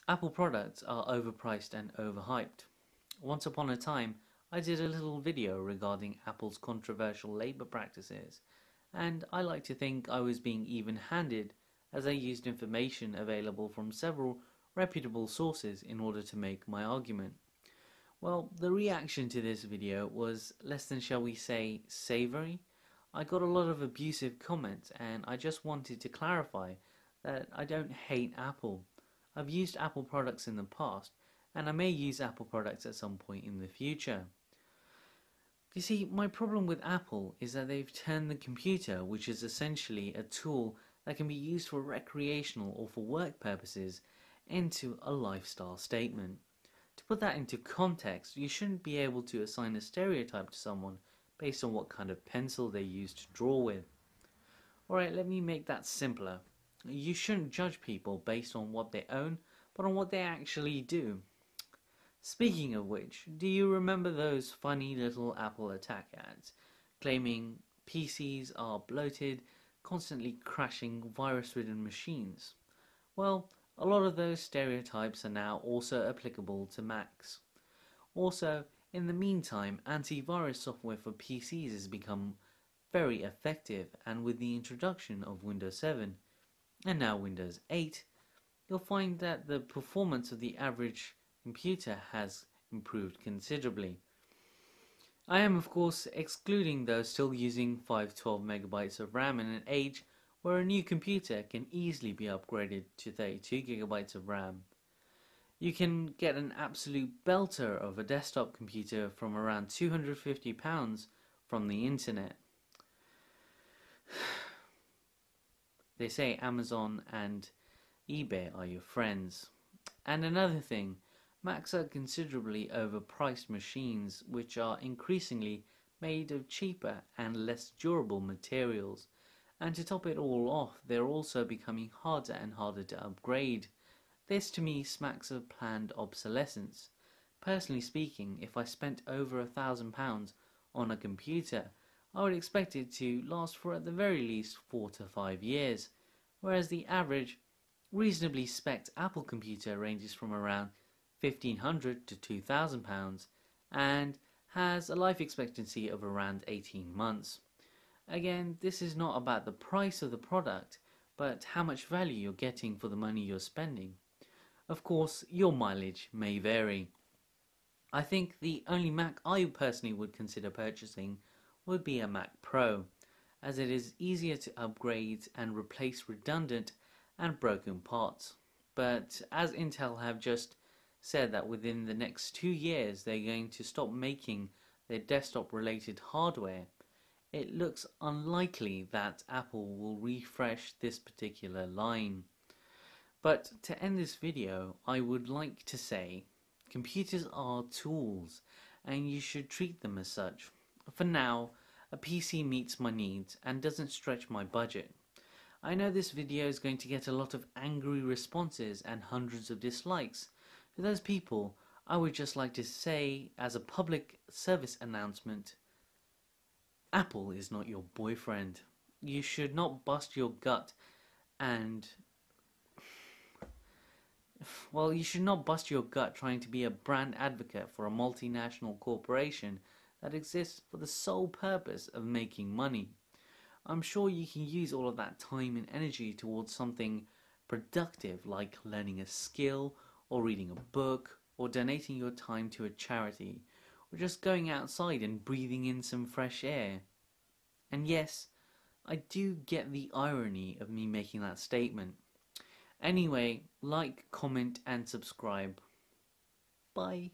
Apple products are overpriced and overhyped. Once upon a time, I did a little video regarding Apple's controversial labor practices, and I like to think I was being even-handed as I used information available from several reputable sources in order to make my argument. Well, the reaction to this video was less than, shall we say, savory. I got a lot of abusive comments, and I just wanted to clarify that I don't hate Apple. I've used Apple products in the past, and I may use Apple products at some point in the future. You see, my problem with Apple is that they've turned the computer, which is essentially a tool that can be used for recreational or for work purposes, into a lifestyle statement. To put that into context, you shouldn't be able to assign a stereotype to someone based on what kind of pencil they use to draw with. Alright, let me make that simpler. You shouldn't judge people based on what they own, but on what they actually do. Speaking of which, do you remember those funny little Apple attack ads claiming PCs are bloated, constantly crashing, virus-ridden machines? Well, a lot of those stereotypes are now also applicable to Macs. Also, in the meantime, antivirus software for PCs has become very effective, and with the introduction of Windows 7 and now Windows 8, you'll find that the performance of the average computer has improved considerably. I am of course excluding those still using 512 megabytes of RAM in an age where a new computer can easily be upgraded to 32 gigabytes of RAM. You can get an absolute belter of a desktop computer from around £250 from the internet. They say Amazon and eBay are your friends. And another thing, Macs are considerably overpriced machines which are increasingly made of cheaper and less durable materials. And to top it all off, they're also becoming harder and harder to upgrade. This to me smacks of planned obsolescence. Personally speaking, if I spent over £1,000 on a computer, I would expect it to last for at the very least 4 to 5 years, whereas the average, reasonably spec'd Apple computer ranges from around £1,500 to £2,000 and has a life expectancy of around 18 months. Again, this is not about the price of the product, but how much value you're getting for the money you're spending. Of course, your mileage may vary. I think the only Mac I personally would consider purchasing would be a Mac Pro, as it is easier to upgrade and replace redundant and broken parts. But as Intel have just said that within the next 2 years they're going to stop making their desktop related hardware, it looks unlikely that Apple will refresh this particular line. But to end this video, I would like to say computers are tools and you should treat them as such. For now, a PC meets my needs and doesn't stretch my budget. I know this video is going to get a lot of angry responses and hundreds of dislikes. To those people, I would just like to say, as a public service announcement, Apple is not your boyfriend. You should not bust your gut and... Well, you should not bust your gut trying to be a brand advocate for a multinational corporation that exists for the sole purpose of making money. I'm sure you can use all of that time and energy towards something productive like learning a skill or reading a book or donating your time to a charity or just going outside and breathing in some fresh air. And yes, I do get the irony of me making that statement. Anyway, like, comment and subscribe. Bye.